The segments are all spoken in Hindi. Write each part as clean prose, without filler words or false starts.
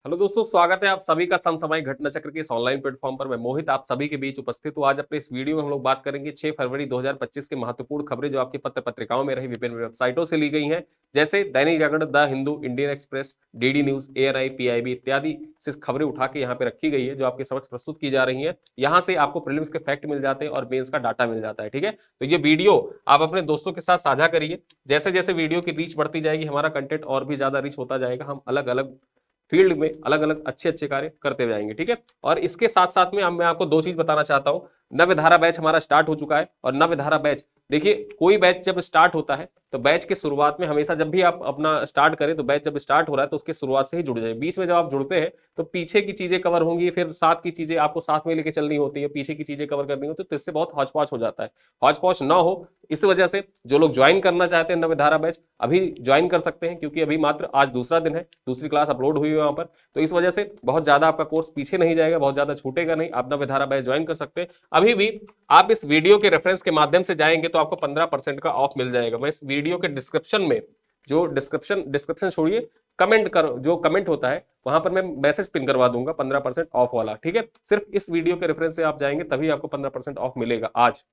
हेलो दोस्तों, स्वागत है आप सभी का समसामयिक घटना चक्र के इस ऑनलाइन प्लेटफॉर्म पर। मैं मोहित आप सभी के बीच उपस्थित हूँ। आज अपने इस वीडियो में हम लोग बात करेंगे 6 फरवरी 2025 के महत्वपूर्ण खबरें जो आपकी पत्र पत्रिकाओं में रही, विभिन्न वेबसाइटों से ली गई हैं, जैसे Dainik Jagran, the Hindu, Indian Express, DD News, ANI, PIB इत्यादि से खबरें उठा के यहाँ पे रखी गई है, जो आपके समक्ष प्रस्तुत की जा रही है। यहाँ से आपको प्रीलिम्स के फैक्ट मिल जाते हैं और मेंस का डाटा मिल जाता है। ठीक है, तो ये वीडियो आप अपने दोस्तों के साथ साझा करिए। जैसे जैसे वीडियो की रीच बढ़ती जाएगी, हमारा कंटेंट और भी ज्यादा रीच होता जाएगा। हम अलग अलग फील्ड में अलग अलग अच्छे अच्छे कार्य करते जाएंगे। ठीक है, और इसके साथ साथ में मैं आपको दो चीज बताना चाहता हूं। नव्य धारा बैच हमारा स्टार्ट हो चुका है, और नव्य धारा बैच, देखिए कोई बैच जब स्टार्ट होता है तो बैच के शुरुआत में हमेशा, जब भी आप अपना स्टार्ट करें तो बैच जब स्टार्ट हो रहा है तो उसके शुरुआत से ही जुड़ जाए। बीच में जब आप जुड़ते हैं तो पीछे की चीजें कवर होंगी, फिर साथ की चीजें आपको साथ में लेके चलनी होती है, पीछे की चीजें कवर करनी होती है, तो इससे बहुत हौच पौच हो जाता है। हौच पौच ना हो इस वजह से जो लोग ज्वाइन करना चाहते हैं नव्य धारा बैच, अभी ज्वाइन कर सकते हैं, क्योंकि अभी मात्र आज दूसरा दिन है, दूसरी क्लास अपलोड हुई है वहां पर। तो इस वजह से बहुत ज्यादा आपका कोर्स पीछे नहीं जाएगा, बहुत ज्यादा छूटेगा नहीं। आप नव्य धारा बैच ज्वाइन कर सकते हैं। अभी भी आप इस वीडियो के रेफरेंस के माध्यम से जाएंगे तो आपको 15% का ऑफ मिल जाएगा। मैं इस वीडियो के डिस्क्रिप्शन में, जो डिस्क्रिप्शन छोड़िए, कमेंट कर, जो कमेंट होता है वहां पर मैं मैसेज पिन करवा दूंगा 15% ऑफ वाला। ठीक है, सिर्फ इस वीडियो के रेफरेंस से आप जाएंगे तभी आपको 15% ऑफ मिलेगा आज।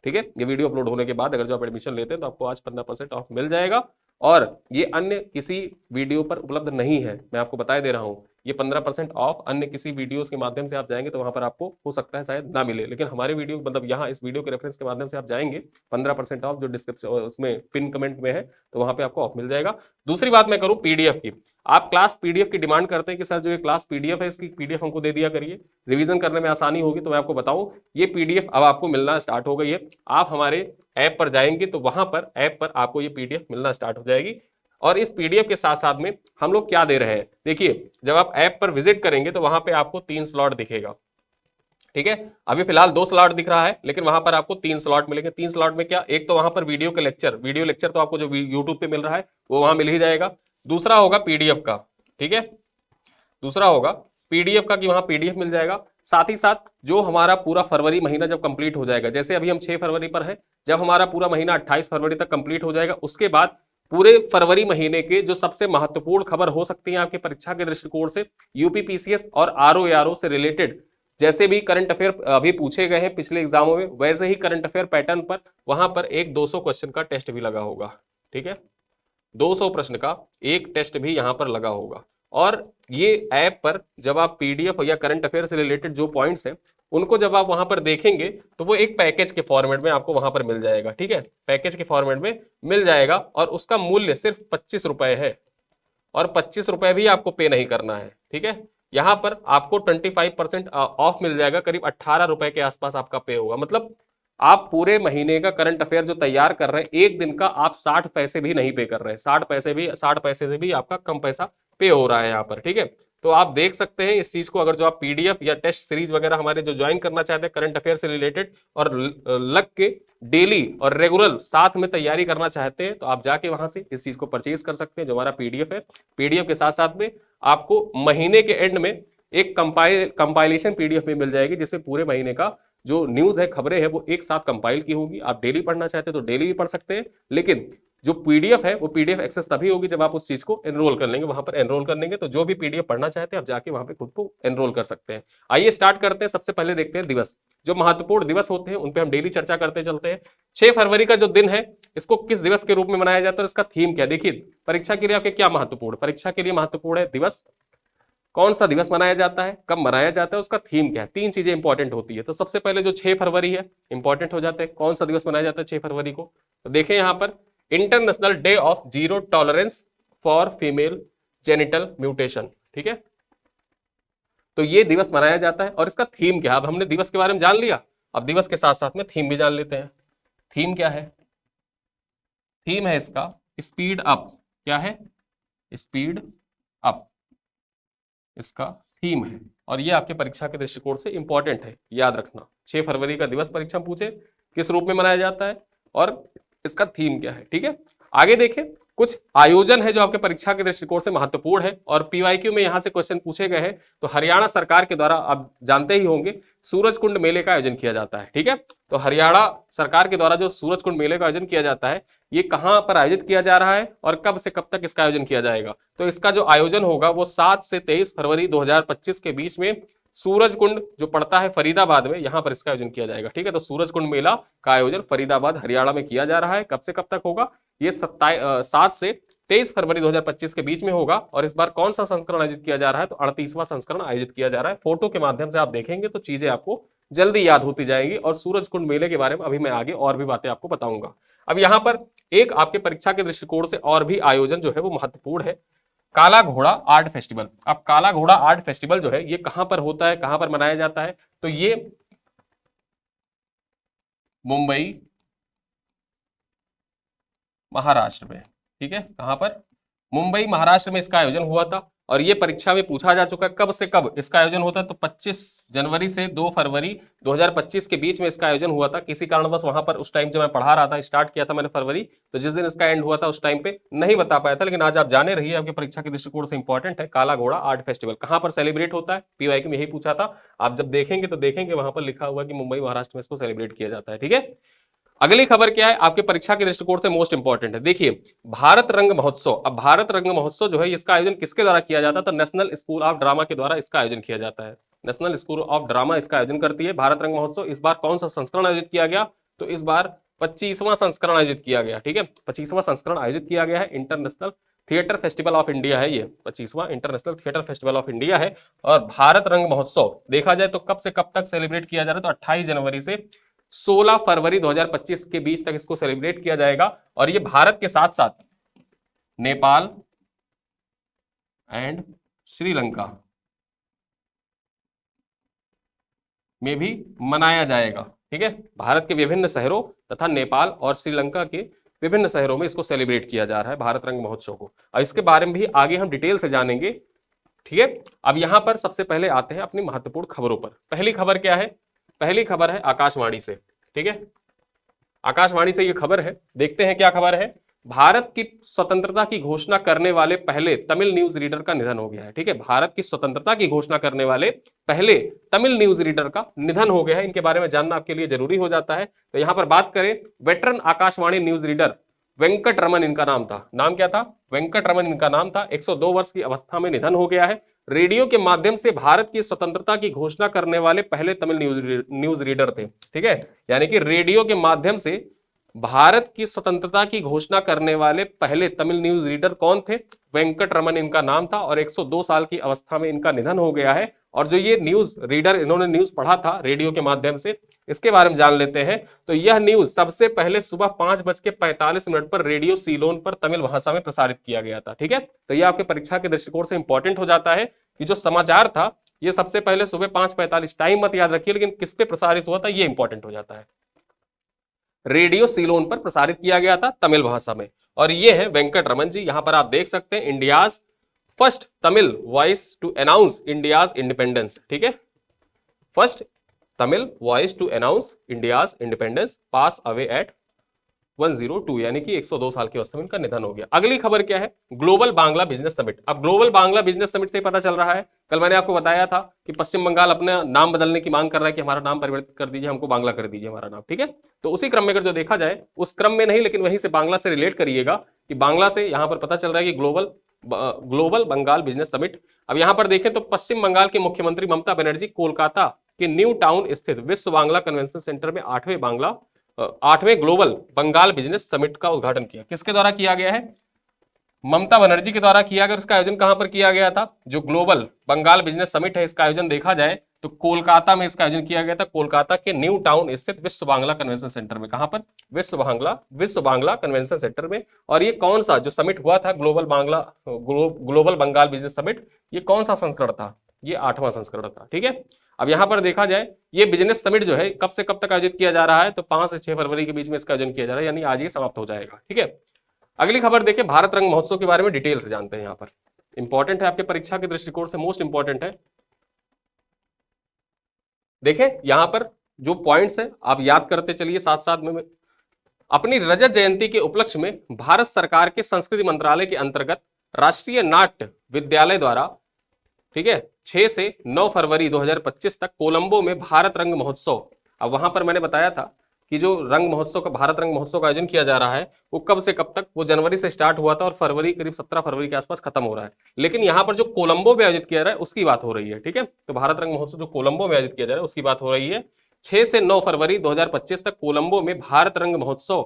ठीक है, ये वीडियो अपलोड होने के बाद अगर जो आप एडमिशन लेते हैं तो आपको आज 15% ऑफ मिल जाएगा। और ये अन्य किसी वीडियो पर उपलब्ध नहीं है, मैं आपको बता दे रहा हूं। ये 15% ऑफ अन्य किसी वीडियोस के माध्यम से आप जाएंगे तो वहां पर आपको हो सकता है शायद ना मिले, लेकिन हमारे वीडियो, मतलब यहाँ इस वीडियो के रेफरेंस के माध्यम से आप जाएंगे, 15% ऑफ जो डिस्क्रिप्शन उसमें पिन कमेंट में है, तो वहां पे आपको ऑफ मिल जाएगा। दूसरी बात मैं करूं पीडीएफ की, आप क्लास पीडीएफ की डिमांड करते हैं कि सर जो ये क्लास पीडीएफ है इसकी पीडीएफ हमको दे दिया करिए, रिवीजन करने में आसानी होगी। तो मैं आपको बताऊं, ये पीडीएफ अब आपको मिलना स्टार्ट हो गई है। आप हमारे ऐप पर जाएंगे तो वहां पर ऐप पर आपको ये पीडीएफ मिलना स्टार्ट हो जाएगी। और इस पीडीएफ के साथ साथ में हम लोग क्या दे रहे हैं, देखिए जब आप ऐप पर विजिट करेंगे तो वहां पे आपको 3 स्लॉट दिखेगा। ठीक है, अभी फिलहाल 2 स्लॉट दिख रहा है, लेकिन वहां पर आपको 3 स्लॉट मिलेंगे। 3 स्लॉट में क्या, एक तो वहां पर वीडियो के लेक्चर, वीडियो लेक्चर तो आपको जो यूट्यूब पे मिल रहा है वो वहां मिल ही जाएगा। दूसरा होगा पीडीएफ का। ठीक है, दूसरा होगा पीडीएफ का, कि वहां पीडीएफ मिल जाएगा। साथ ही साथ जो हमारा पूरा फरवरी महीना जब कंप्लीट हो जाएगा, जैसे अभी हम 6 फरवरी पर है, जब हमारा पूरा महीना 28 फरवरी तक कंप्लीट हो जाएगा, उसके बाद पूरे फरवरी महीने के जो सबसे महत्वपूर्ण खबर हो सकती है आपकी परीक्षा के दृष्टिकोण से, यूपी पीसीएस और आरओ से रिलेटेड जैसे भी करंट अफेयर अभी पूछे गए हैं पिछले एग्जामों में, वैसे ही करंट अफेयर पैटर्न पर वहां पर एक 200 क्वेश्चन का टेस्ट भी लगा होगा। ठीक है, 200 प्रश्न का एक टेस्ट भी यहां पर लगा होगा। और ये ऐप पर जब आप पीडीएफ या करंट अफेयर से रिलेटेड जो पॉइंट्स हैं उनको जब आप वहां पर देखेंगे तो वो एक पैकेज के फॉर्मेट में आपको वहां पर मिल जाएगा। ठीक है, पैकेज के फॉर्मेट में मिल जाएगा, और उसका मूल्य सिर्फ 25 रुपए है, और 25 रुपए भी आपको पे नहीं करना है। ठीक है, यहां पर आपको 25% ऑफ मिल जाएगा, करीब 18 रुपए के आसपास आपका पे होगा। मतलब आप पूरे महीने का करंट अफेयर जो तैयार कर रहे हैं, एक दिन का आप 60 पैसे भी नहीं पे कर रहे हैं, 60 पैसे से भी आपका कम पैसा पे हो रहा है यहाँ पर। ठीक है, तो आप देख सकते हैं इस चीज को, अगर जो आप पीडीएफ या टेस्ट सीरीज वगैरह हमारे जो ज्वाइन करना चाहते हैं करंट अफेयर से रिलेटेड, और लग के डेली और रेगुलर साथ में तैयारी करना चाहते हैं, तो आप जाके वहां से इस चीज को परचेज कर सकते हैं। जो हमारा पीडीएफ है, पीडीएफ के साथ साथ में आपको महीने के एंड में एक कंपाइलेशन पीडीएफ में मिल जाएगी, जिसमें पूरे महीने का जो न्यूज है, खबरें हैं, वो एक साथ कंपाइल की होगी। आप डेली पढ़ना चाहते हैं तो डेली भी पढ़ सकते हैं, लेकिन जो पीडीएफ है वो पीडीएफ एक्सेस तभी होगी जब आप उस चीज को एनरोल कर लेंगे, वहां पर एनरोल कर लेंगे। तो जो भी पीडीएफ पढ़ना चाहते हैं आप जाके वहां पे खुद को एनरोल कर सकते हैं। आइए स्टार्ट करते हैं। सबसे पहले देखते हैं दिवस, जो महत्वपूर्ण दिवस होते हैं उन पे हम डेली चर्चा करते चलते हैं। 6 फरवरी का जो दिन है, इसको किस दिवस के रूप में मनाया जाता है और इसका थीम क्या, देखिए परीक्षा के लिए आपके क्या महत्वपूर्ण, परीक्षा के लिए महत्वपूर्ण है दिवस, कौन सा दिवस मनाया जाता है, कब मनाया जाता है, उसका थीम क्या है। 3 चीजें इंपॉर्टेंट होती है। तो सबसे पहले जो 6 फरवरी है इंपॉर्टेंट हो जाता है, कौन सा दिवस मनाया जाता है 6 फरवरी को, तो देखें यहां पर, international day of zero tolerance for female genital mutation. ठीक है, तो ये दिवस मनाया जाता है। और इसका थीम क्या है, अब हमने दिवस के बारे में जान लिया, अब दिवस के साथ साथ में थीम भी जान लेते हैं। थीम क्या है, थीम है इसका स्पीड अप। क्या है, स्पीड अप इसका थीम है, और ये आपके परीक्षा के दृष्टिकोण से इंपॉर्टेंट है, याद रखना। 6 फरवरी का दिवस परीक्षा पूछे किस रूप में मनाया जाता है और इसका थीम क्या है। ठीक है, आगे देखें, कुछ आयोजन है जो आपके परीक्षा के दृष्टिकोण से महत्वपूर्ण है, और पीवाईक्यू में यहां से क्वेश्चन पूछे गए हैं। तो हरियाणा सरकार के द्वारा, आप जानते ही होंगे, सूरज कुंड मेले का आयोजन किया जाता है। ठीक है, तो हरियाणा सरकार के द्वारा जो सूरज कुंड मेले का आयोजन किया जाता है, ये कहां पर आयोजित किया जा रहा है और कब से कब तक इसका आयोजन किया जाएगा? तो इसका जो आयोजन होगा वो 7 से 23 फरवरी 2025 के बीच में सूरज कुंड जो पड़ता है फरीदाबाद में, यहां पर इसका आयोजन किया जाएगा। ठीक है, तो सूरज कुंड मेला का आयोजन फरीदाबाद हरियाणा में किया जा रहा है। कब से कब तक होगा? ये 7 से 23 फरवरी 2025 के बीच में होगा। और इस बार कौन सा संस्करण आयोजित किया जा रहा है? तो 38वां संस्करण आयोजित किया जा रहा है। फोटो के माध्यम से आप देखेंगे तो चीजें आपको जल्दी याद होती जाएंगी। और सूरज कुंड मेले के बारे में अभी मैं आगे और भी बातें आपको बताऊंगा। अब यहां पर एक आपके परीक्षा के दृष्टिकोण से और भी आयोजन जो है वो महत्वपूर्ण है, काला घोड़ा आर्ट फेस्टिवल। अब काला घोड़ा आर्ट फेस्टिवल जो है ये कहां पर होता है, कहां पर मनाया जाता है? तो ये मुंबई महाराष्ट्र में। ठीक है, कहां पर? मुंबई महाराष्ट्र में इसका आयोजन हुआ था। और ये परीक्षा में पूछा जा चुका है कब से कब इसका आयोजन होता है? तो 25 जनवरी से 2 फरवरी 2025 के बीच में इसका आयोजन हुआ था। किसी कारणवश वहां पर उस टाइम जब मैं पढ़ा रहा था, स्टार्ट किया था मैंने फरवरी, तो जिस दिन इसका एंड हुआ था उस टाइम पे नहीं बता पाया था। लेकिन आज आप जाने रहिए, आपके परीक्षा के दृष्टिकोण से इंपॉर्टेंट है। काला घोड़ा आर्ट फेस्टिवल कहां पर सेलिब्रेट होता है? पीवाईक्यू में यही पूछा था। आप जब देखेंगे तो देखेंगे वहां पर लिखा हुआ कि मुंबई महाराष्ट्र में इसको सेलिब्रेट किया जाता है। ठीक है, अगली खबर क्या है आपके परीक्षा के दृष्टिकोण से मोस्ट इंपॉर्टेंट है। देखिए, भारत रंग महोत्सव। अब भारत रंग महोत्सव जो है इसका आयोजन किसके द्वारा किया जाता है? तो नेशनल स्कूल ऑफ ड्रामा के द्वारा इसका आयोजन किया जाता है। नेशनल स्कूल ऑफ ड्रामा इसका आयोजन करती है भारत रंग महोत्सव। इस बार कौन सा संस्करण आयोजित किया गया? तो इस बार 25वां संस्करण आयोजित किया गया। ठीक है, 25वां संस्करण आयोजित किया गया है। International theatre festival of India है ये, 25वां international theatre festival of India है। और भारत रंग महोत्सव देखा जाए तो कब से कब तक सेलिब्रेट किया जा रहा है? तो 28 जनवरी से 16 फरवरी 2025 के बीच तक इसको सेलिब्रेट किया जाएगा। और ये भारत के साथ साथ नेपाल एंड श्रीलंका में भी मनाया जाएगा। ठीक है, भारत के विभिन्न शहरों तथा नेपाल और श्रीलंका के विभिन्न शहरों में इसको सेलिब्रेट किया जा रहा है भारत रंग महोत्सव को। और इसके बारे में भी आगे हम डिटेल से जानेंगे। ठीक है, अब यहां पर सबसे पहले आते हैं अपनी महत्वपूर्ण खबरों पर। पहली खबर क्या है? पहली खबर है आकाशवाणी से। ठीक है, आकाशवाणी से ये खबर है, देखते हैं क्या खबर है। भारत की स्वतंत्रता की घोषणा करने वाले पहले तमिल न्यूज रीडर का निधन हो गया है। ठीक है, भारत की स्वतंत्रता की घोषणा करने वाले पहले तमिल न्यूज रीडर का निधन हो गया है। इनके बारे में जानना आपके लिए जरूरी हो जाता है। तो यहां पर बात करें, veteran Akashvani news reader Venkat Raman इनका नाम था। नाम क्या था? वेंकट रमन इनका नाम था। 102 वर्ष की अवस्था में निधन हो गया है। रेडियो के माध्यम से भारत की स्वतंत्रता की घोषणा करने वाले पहले तमिल न्यूज रीडर थे। ठीक है, यानी कि रेडियो के माध्यम से भारत की स्वतंत्रता की घोषणा करने वाले पहले तमिल न्यूज रीडर कौन थे? वेंकट रमन इनका नाम था। और 102 साल की अवस्था में इनका निधन हो गया है। और जो ये न्यूज रीडर, इन्होंने न्यूज पढ़ा था रेडियो के माध्यम से, इसके बारे में जान लेते हैं। तो यह न्यूज सबसे पहले सुबह 5:45 पर रेडियो सीलोन पर तमिल भाषा में प्रसारित किया गया था। ठीक है, तो यह आपके परीक्षा के दृष्टिकोण से इंपॉर्टेंट हो जाता है कि जो समाचार था ये सबसे पहले सुबह 5:45, टाइम मत याद रखिए लेकिन किस पे प्रसारित हुआ था ये इंपॉर्टेंट हो जाता है। रेडियो सीलोन पर प्रसारित किया गया था तमिल भाषा में। और ये है वेंकट रमन जी। यहां पर आप देख सकते हैं, India's first Tamil voice to announce India's independence. ठीक है, first Tamil voice to announce India's independence pass away at 102, यानी कि 102 साल की अवस्था में इनका निधन हो गया। अगली खबर क्या है? Global Bangla business summit. अब ग्लोबल बांग्ला बिजनेस समिट से पता चल रहा है, कल मैंने आपको बताया था कि पश्चिम बंगाल अपना नाम बदलने की मांग कर रहा है कि हमारा नाम परिवर्तित कर दीजिए, हमको बांग्ला कर दीजिए हमारा नाम। ठीक है, तो उसी क्रम में अगर जो देखा जाए, उस क्रम में नहीं लेकिन वहीं से बांग्ला से रिलेट करिएगा कि बांग्ला से यहां पर पता चल रहा है कि ग्लोबल बंगाल बिजनेस समिट। अब यहां पर देखें तो पश्चिम बंगाल के मुख्यमंत्री ममता बनर्जी कोलकाता के न्यू टाउन स्थित विश्व बांग्ला कन्वेंशन सेंटर में 8वें ग्लोबल बंगाल बिजनेस समिट का उद्घाटन किया। किसके द्वारा किया गया है? ममता बनर्जी के द्वारा किया गया। इसका आयोजन कहां पर किया गया था? जो ग्लोबल बंगाल बिजनेस समिट है, इसका आयोजन देखा जाए तो कोलकाता में इसका आयोजन किया गया था। कोलकाता के न्यू टाउन स्थित विश्व बांग्ला कन्वेंशन सेंटर में। कहां पर? विश्व बांग्ला कन्वेंशन सेंटर में। और ये कौन सा जो समिट हुआ था ग्लोबल बंगाल बिजनेस समिट, ये कौन सा संस्करण था? ये 8वां संस्करण था। ठीक है, अब यहां पर देखा जाए ये बिजनेस समिट जो है कब से कब तक आयोजित किया जा रहा है? तो 5 से 6 फरवरी के बीच में इसका आयोजन किया जा रहा है, यानी आज ये समाप्त हो जाएगा। ठीक है, अगली खबर देखिए, भारत रंग महोत्सव के बारे में डिटेल से जानते हैं। यहां पर इंपॉर्टेंट है, आपके परीक्षा के दृष्टिकोण से मोस्ट इंपॉर्टेंट है। देखें यहां पर जो पॉइंट्स है आप याद करते चलिए साथ साथ में। अपनी रजत जयंती के उपलक्ष्य में भारत सरकार के संस्कृति मंत्रालय के अंतर्गत राष्ट्रीय नाट्य विद्यालय द्वारा ठीक है, 6 से 9 फरवरी 2025 तक कोलंबो में भारत रंग महोत्सव। अब वहां पर मैंने बताया था कि जो रंग महोत्सव का, भारत रंग महोत्सव का आयोजन किया जा रहा है, वो कब से कब तक, वो जनवरी से स्टार्ट हुआ था और फरवरी करीब 17 फरवरी के आसपास खत्म हो रहा है। लेकिन यहाँ पर जो कोलंबो में आयोजित किया जा रहा है उसकी बात हो रही है। ठीक है, तो भारत रंग महोत्सव जो कोलंबो में आयोजित किया जा रहा है उसकी बात हो रही है। 6 से 9 फरवरी 2025 तक कोलंबो में भारत रंग महोत्सव,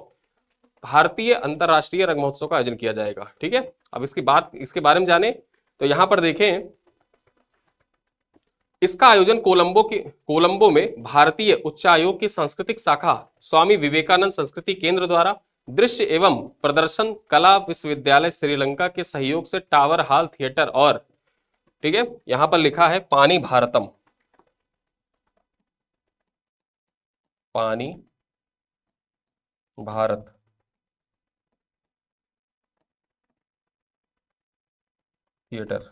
भारतीय अंतरराष्ट्रीय रंग महोत्सव का आयोजन किया जाएगा। ठीक है, अब इसके बारे में जाने तो यहां पर देखें, इसका आयोजन कोलंबो में भारतीय उच्चायोग की सांस्कृतिक शाखा स्वामी विवेकानंद संस्कृति केंद्र द्वारा दृश्य एवं प्रदर्शन कला विश्वविद्यालय श्रीलंका के सहयोग से टावर हॉल थिएटर और, ठीक है, यहां पर लिखा है पानी भारतम, पानी भारत थिएटर।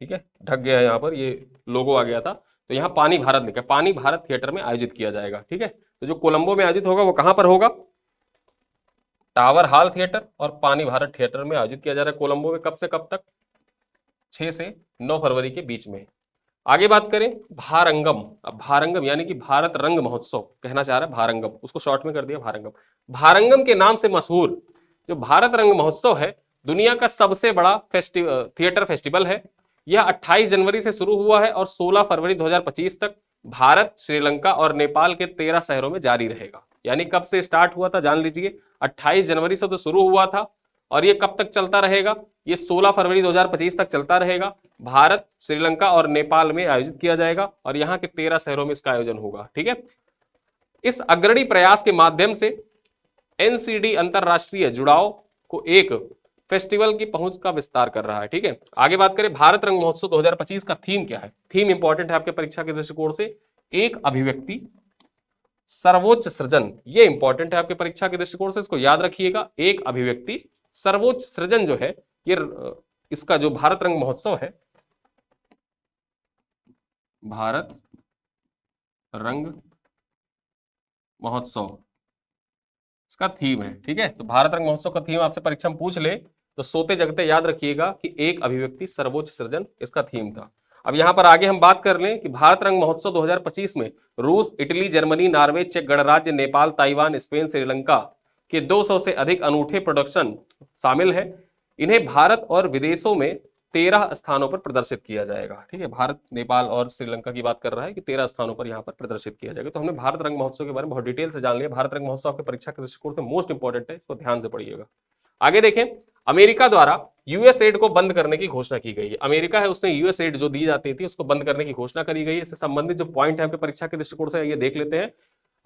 ठीक है, ढक गया है, यहां पर ये लोगो आ गया था, तो यहाँ पानी भारत लिखा है, पानी भारत थिएटर में आयोजित किया जाएगा। ठीक है, तो जो कोलंबो में आयोजित होगा वो कहां पर होगा, टावर हॉल थिएटर और पानी भारत थिएटर में आयोजित किया जा रहा है कोलंबो में। कब से कब तक, 6 से 9 फरवरी के बीच में। आगे बात करें भारंगम। अब भारंगम यानी कि भारत रंग महोत्सव कहना चाह रहा है, भारंगम, उसको शॉर्ट में कर दिया भारंगम। भारंगम के नाम से मशहूर जो भारत रंग महोत्सव है, दुनिया का सबसे बड़ा थिएटर फेस्टिवल है। यह 28 जनवरी से शुरू हुआ है और 16 फरवरी 2025 तक भारत, श्रीलंका और नेपाल के 13 शहरों में जारी रहेगा। यानी कब से स्टार्ट हुआ था जान लीजिए, 28 जनवरी से तो शुरू हुआ था और ये कब तक चलता रहेगा, ये 16 फरवरी 2025 तक चलता रहेगा। भारत, श्रीलंका और नेपाल में आयोजित किया जाएगा और यहाँ के 13 शहरों में इसका आयोजन होगा। ठीक है, इस अग्रणी प्रयास के माध्यम से एनसीडी अंतरराष्ट्रीय जुड़ाव को एक फेस्टिवल की पहुंच का विस्तार कर रहा है। ठीक है, आगे बात करें भारत रंग महोत्सव 2025 का थीम क्या है। थीम इंपॉर्टेंट है आपके परीक्षा के दृष्टिकोण से, एक अभिव्यक्ति सर्वोच्च सृजन, ये इंपॉर्टेंट है आपके परीक्षा के दृष्टिकोण से, इसको याद रखिएगा। एक अभिव्यक्ति सर्वोच्च सृजन जो है, ये इसका जो भारत रंग महोत्सव है, भारत रंग महोत्सव इसका थीम है। ठीक है, तो भारत रंग महोत्सव का थीम आपसे परीक्षा में पूछ ले तो सोते जगते याद रखिएगा कि एक अभिव्यक्ति सर्वोच्च सृजन इसका थीम था। अब यहां पर आगे हम बात कर लें कि भारत रंग महोत्सव 2025 में रूस, इटली, जर्मनी, नॉर्वे, चेक गणराज्य, नेपाल, ताइवान, स्पेन, श्रीलंका के 200 से अधिक अनूठे प्रोडक्शन शामिल है। इन्हें भारत और विदेशों में 13 स्थानों पर प्रदर्शित किया जाएगा। ठीक है, भारत, नेपाल और श्रीलंका की बात कर रहा है कि 13 स्थानों पर यहाँ पर प्रदर्शित किया जाएगा। तो हमने भारत रंग महोत्सव के बारे में बहुत डिटेल से जान लिया। भारत रंग महोत्सव आपके परीक्षा के दृष्टिकोण से मोस्ट इंपॉर्टेंट है, इसको ध्यान से पढ़िएगा। आगे देखें, अमेरिका द्वारा यूएस एड को बंद करने की घोषणा की गई है। अमेरिका है, उसने यूएस एड जो दी जाती थी उसको बंद करने की घोषणा करी गई है। इससे संबंधित जो पॉइंट है आपके परीक्षा के दृष्टिकोण से ये देख लेते हैं।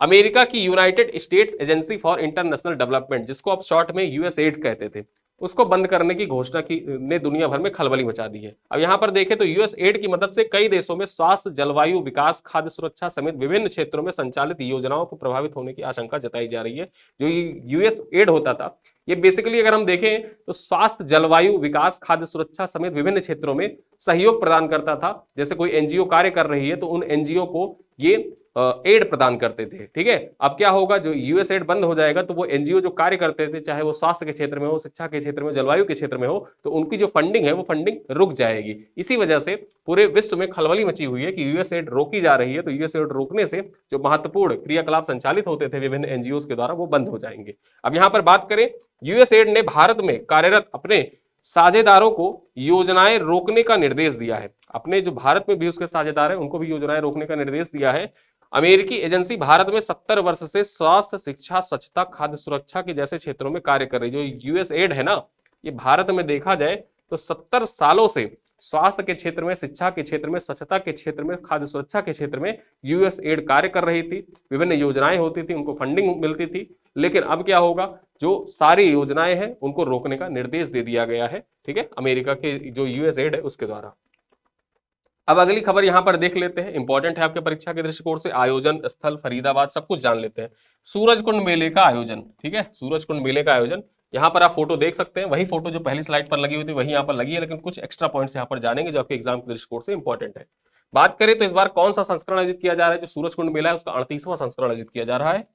अमेरिका की United states agency for international development, जिसको आप शॉर्ट में यूएस एड कहते थे, उसको बंद करने की घोषणा की ने दुनिया भर में खलबली मचा दी है। अब यहां पर देखें तो यूएस एड की मदद से कई देशों में स्वास्थ्य, जलवायु, विकास, खाद्य सुरक्षा समेत विभिन्न क्षेत्रों में संचालित योजनाओं को प्रभावित होने की आशंका जताई जा रही है। जो यूएस एड होता था, ये बेसिकली अगर हम देखें तो स्वास्थ्य, जलवायु, विकास, खाद्य सुरक्षा समेत विभिन्न क्षेत्रों में सहयोग प्रदान करता था। जैसे कोई एनजीओ कार्य कर रही है तो उन एनजीओ को ये एड प्रदान करते थे। ठीक है, अब क्या होगा, जो यूएस एड बंद हो जाएगा तो वो एनजीओ जो कार्य करते थे, चाहे वो स्वास्थ्य के क्षेत्र में हो, शिक्षा के क्षेत्र में, जलवायु के क्षेत्र में हो, तो उनकी जो फंडिंग है वो फंडिंग रुक जाएगी। इसी वजह से पूरे विश्व में खलबली मची हुई है कि यूएस एड रोकी जा रही है। तो यूएस एड रोकने से जो महत्वपूर्ण क्रियाकलाप संचालित होते थे विभिन्न एनजीओ के द्वारा, वो बंद हो जाएंगे। अब यहाँ पर बात करें, यूएस एड ने भारत में कार्यरत अपने साझेदारों को योजनाएं रोकने का निर्देश दिया है। अपने जो भारत में भी उसके साझेदार हैं उनको भी योजनाएं रोकने का निर्देश दिया है। अमेरिकी एजेंसी भारत में 70 वर्ष से स्वास्थ्य, शिक्षा, स्वच्छता, खाद्य सुरक्षा के जैसे क्षेत्रों में कार्य कर रही है। जो यूएस एड है ना, ये भारत में देखा जाए तो 70 सालों से स्वास्थ्य के क्षेत्र में, शिक्षा के क्षेत्र में, स्वच्छता के क्षेत्र में, खाद्य सुरक्षा के क्षेत्र में यूएस एड कार्य कर रही थी। विभिन्न योजनाएं होती थी, उनको फंडिंग मिलती थी। लेकिन अब क्या होगा, जो सारी योजनाएं हैं उनको रोकने का निर्देश दे दिया गया है। ठीक है, अमेरिका के जो यूएस एड है उसके द्वारा। अब अगली खबर यहां पर देख लेते हैं, इंपॉर्टेंट है आपके परीक्षा के दृष्टिकोण से। आयोजन स्थल फरीदाबाद, सब कुछ जान लेते हैं। सूरजकुंड मेले का आयोजन। ठीक है, सूरजकुंड मेले का आयोजन, यहाँ पर आप फोटो देख सकते हैं, वही फोटो जो पहली स्लाइड पर लगी हुई थी वही यहाँ पर लगी है, लेकिन कुछ एक्स्ट्रा पॉइंट्स यहाँ पर जानेंगे जो आपके एग्जाम के दृष्टिकोण से इंपॉर्टेंट है। बात करें तो इस बार कौन सा संस्करण आयोजित किया जा रहा है, जो सूरजकुंड मेला है उसका 38वां संस्करण आयोजित किया जा रहा है।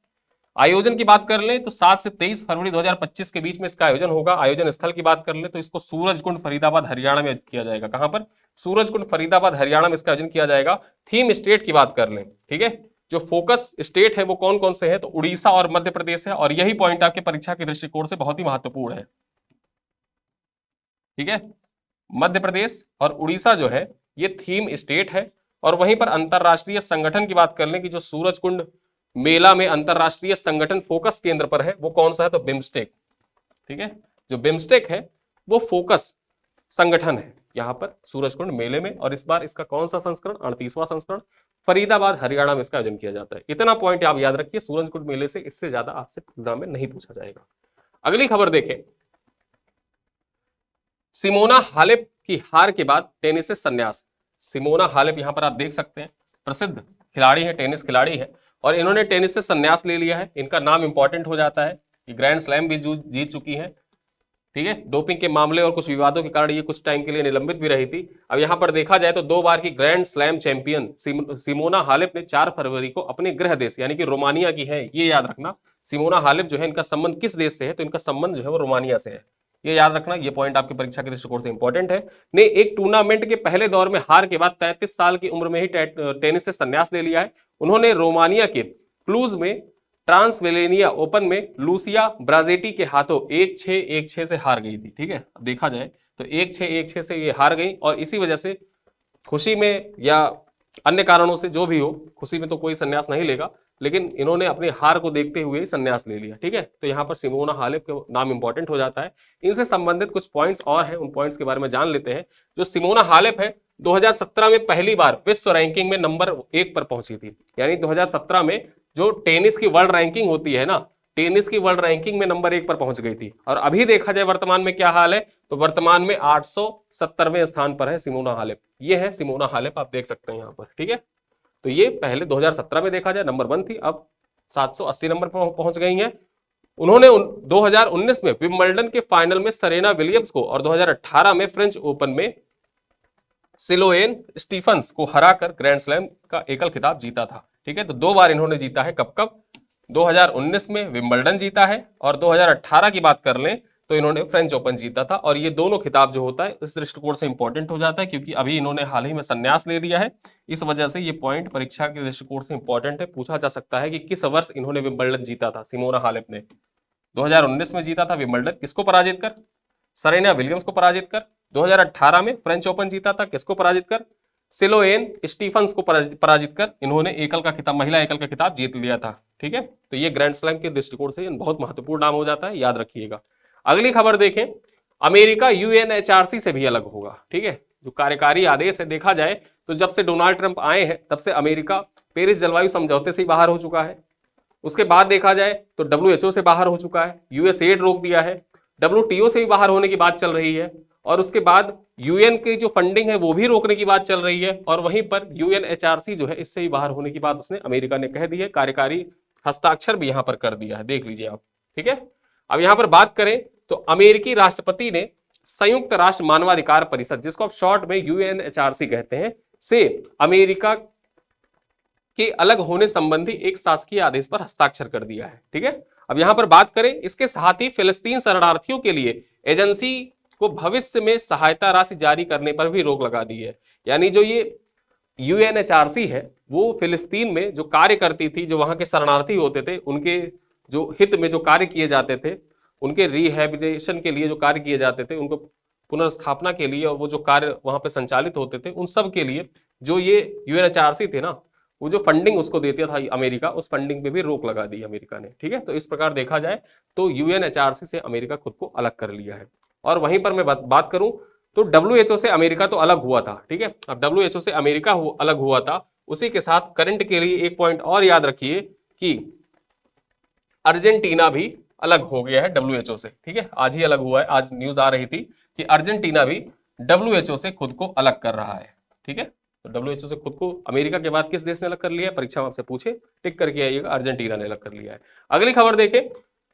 आयोजन की बात कर लें तो 7 से 23 फरवरी 2025 के बीच में इसका आयोजन होगा। आयोजन स्थल की बात कर लें तो इसको सूरजकुंड फरीदाबाद हरियाणा में किया जाएगा। कहां पर? सूरजकुंड फरीदाबाद हरियाणा में इसका आयोजन किया जाएगा। थीम स्टेट की बात कर लें, ठीक है, जो फोकस स्टेट है वो कौन कौन से हैं, तो उड़ीसा और मध्य प्रदेश है, और यही पॉइंट आपके परीक्षा के दृष्टिकोण से बहुत ही महत्वपूर्ण है, ठीक है। मध्य प्रदेश और उड़ीसा जो है ये थीम स्टेट है। और वहीं पर अंतरराष्ट्रीय संगठन की बात कर लें कि जो सूरजकुंड मेला में अंतरराष्ट्रीय संगठन फोकस केंद्र पर है वो कौन सा है, तो बिम्स्टेक, ठीक है। जो बिम्स्टेक है वो फोकस संगठन है यहां पर सूरजकुंड मेले में, और इस बार इसका कौन सा संस्करण, 38वां संस्करण, फरीदाबाद हरियाणा में इसका आयोजन किया जाता है। इतना पॉइंट आप याद रखिए सूरजकुंड मेले से, इससे ज्यादा आपसे एग्जाम में नहीं पूछा जाएगा। अगली खबर देखें, सिमोना हालेप की हार के बाद टेनिस से संन्यास। सिमोना हालेप यहां पर आप देख सकते हैं, प्रसिद्ध खिलाड़ी है, टेनिस खिलाड़ी है, और इन्होंने टेनिस से संन्यास ले लिया है। इनका नाम इंपॉर्टेंट हो जाता है कि ग्रैंड स्लैम भी जीत चुकी है, ठीक है। डोपिंग के मामले और कुछ विवादों के कारण ये कुछ टाइम के लिए निलंबित भी रही थी। अब यहां पर देखा जाए तो 2 बार की grand slam champion Simona Halep ने 4 फरवरी को अपने गृह देश यानी कि रोमानिया की है, ये याद रखना। सिमोना हालेप जो है इनका संबंध किस देश से है, तो इनका संबंध जो है वो रोमानिया से है, ये याद रखना। ये पॉइंट आपकी परीक्षा के दृष्टिकोण से इंपॉर्टेंट है। ने एक टूर्नामेंट के पहले दौर में हार के बाद 33 साल की उम्र में ही टेनिस से संन्यास ले लिया है। उन्होंने रोमानिया के क्लूज में ट्रांसवेलेनिया ओपन में लूसिया ब्राजेटी के हाथों 1-6, 1-6 से हार गई थी, ठीक है। अब देखा जाए तो 1-6, 1-6 से ये हार गई, और इसी वजह से खुशी में या अन्य कारणों से जो भी हो, खुशी में तो कोई संन्यास नहीं लेगा, लेकिन इन्होंने अपनी हार को देखते हुए ही संन्यास ले लिया, ठीक है। तो यहाँ पर सिमोना हालेप का नाम इंपॉर्टेंट हो जाता है। इनसे संबंधित कुछ पॉइंट्स और हैं, उन पॉइंट्स के बारे में जान लेते हैं। जो सिमोना हालेप है 2017 में पहली बार विश्व रैंकिंग में नंबर 1 पर पहुंची थी। यानी 2017 में जो टेनिस की वर्ल्ड रैंकिंग होती है ना, टेनिस की वर्ल्ड रैंकिंग में नंबर 1 पर पहुंच गई थी। और अभी देखा जाए वर्तमान में क्या हाल है, तो वर्तमान में 870वें स्थान पर है सिमोना हालेप। ये है सिमोना हालेप, आप देख सकते हैं यहाँ पर, ठीक है। तो ये पहले 2017 में देखा जाए नंबर 1 थी, अब 780 नंबर पर पहुंच गई है। उन्होंने 2019 में विंबलडन के फाइनल में सरेना विलियम्स को और 2018 में फ्रेंच ओपन में सिलोएन स्टीफन्स को हराकर ग्रैंड स्लैम का एकल खिताब जीता था, ठीक है। तो 2 बार इन्होंने जीता है। कब कब? 2019 में विंबलडन जीता है, और 2018 की बात कर लें तो इन्होंने फ्रेंच ओपन जीता था। और ये दोनों खिताब जो होता है इस दृष्टिकोण से इंपॉर्टेंट हो जाता है, क्योंकि अभी इन्होंने हाल ही में संन्यास ले लिया है। इस वजह से ये पॉइंट परीक्षा के दृष्टिकोण से इंपॉर्टेंट है। पूछा जा सकता है कि किस वर्ष इन्होंने विंबलडन जीता था। सिमोना हालेप ने 2019 में जीता था विंबलडन, किसको पराजित कर? सरेना विलियम्स को पराजित कर। 2018 में फ्रेंच ओपन जीता था, किसको पराजित कर? सिलोएन स्टीफन्स को पराजित कर इन्होंने एकल का खिताब, महिला एकल का खिताब जीत लिया था, ठीक है। तो ये ग्रैंड स्लैम के दृष्टिकोण से बहुत महत्वपूर्ण नाम हो जाता है, याद रखिएगा। अगली खबर देखें, अमेरिका यूएनएचआरसी से भी अलग होगा, ठीक है। जो कार्यकारी आदेश है, देखा जाए तो जब से डोनाल्ड ट्रंप आए हैं तब से अमेरिका पेरिस जलवायु समझौते से ही बाहर हो चुका है। उसके बाद देखा जाए तो डब्ल्यूएचओ से बाहर हो चुका है, यूएसएड रोक दिया है, डब्ल्यूटीओ से भी बाहर होने की बात चल रही है, और उसके बाद यूएन की जो फंडिंग है वो भी रोकने की बात चल रही है, और वहीं पर यूएनएचआरसी जो है इससे भी बाहर होने की बात उसने अमेरिका ने कह दी है। कार्यकारी हस्ताक्षर भी यहां पर कर दिया है, देख लीजिए आप, ठीक है। अब यहां पर बात करें तो अमेरिकी राष्ट्रपति ने संयुक्त राष्ट्र मानवाधिकार परिषद, जिसको आप शॉर्ट में यूएनएचआरसी कहते हैं, से अमेरिका के अलग होने संबंधी एक शासकीय आदेश पर हस्ताक्षर कर दिया है, ठीक है। अब यहां पर बात करें, इसके साथ ही फिलिस्तीन शरणार्थियों के लिए एजेंसी को भविष्य में सहायता राशि जारी करने पर भी रोक लगा दी है। यानी जो ये यूएनएचआरसी है वो फिलिस्तीन में जो कार्य करती थी, जो वहां के शरणार्थी होते थे उनके जो हित में जो कार्य किए जाते थे, उनके रिहेबिलिटेशन के लिए जो कार्य किए जाते थे, उनको पुनर्स्थापना के लिए, और वो जो कार्य वहां पे संचालित होते थे उन सब के लिए जो ये यूएनएचआरसी थे ना, वो जो फंडिंग उसको देता था अमेरिका, उस फंडिंग पे भी रोक लगा दी अमेरिका ने, ठीक है। तो इस प्रकार देखा जाए तो यूएनएचआरसी से अमेरिका खुद को अलग कर लिया है। और वहीं पर मैं बात करूं तो डब्ल्यूएचओ से अमेरिका तो अलग हुआ था, ठीक है। अब डब्ल्यूएचओ से अमेरिका अलग हुआ था, उसी के साथ करंट के लिए एक पॉइंट और याद रखिए कि अर्जेंटीना भी अलग हो गया है डब्ल्यूएचओ से, ठीक है। आज ही अलग हुआ है, आज न्यूज आ रही थी कि अर्जेंटीना भी डब्ल्यूएचओ से खुद को अलग कर रहा है, ठीक है। तो डब्ल्यूएचओ से खुद को अमेरिका के बाद किस देश ने अलग कर लिया है, परीक्षा में आपसे पूछे, टिक करके आइएगा, अर्जेंटीना ने अलग कर लिया है। अगली खबर देखें,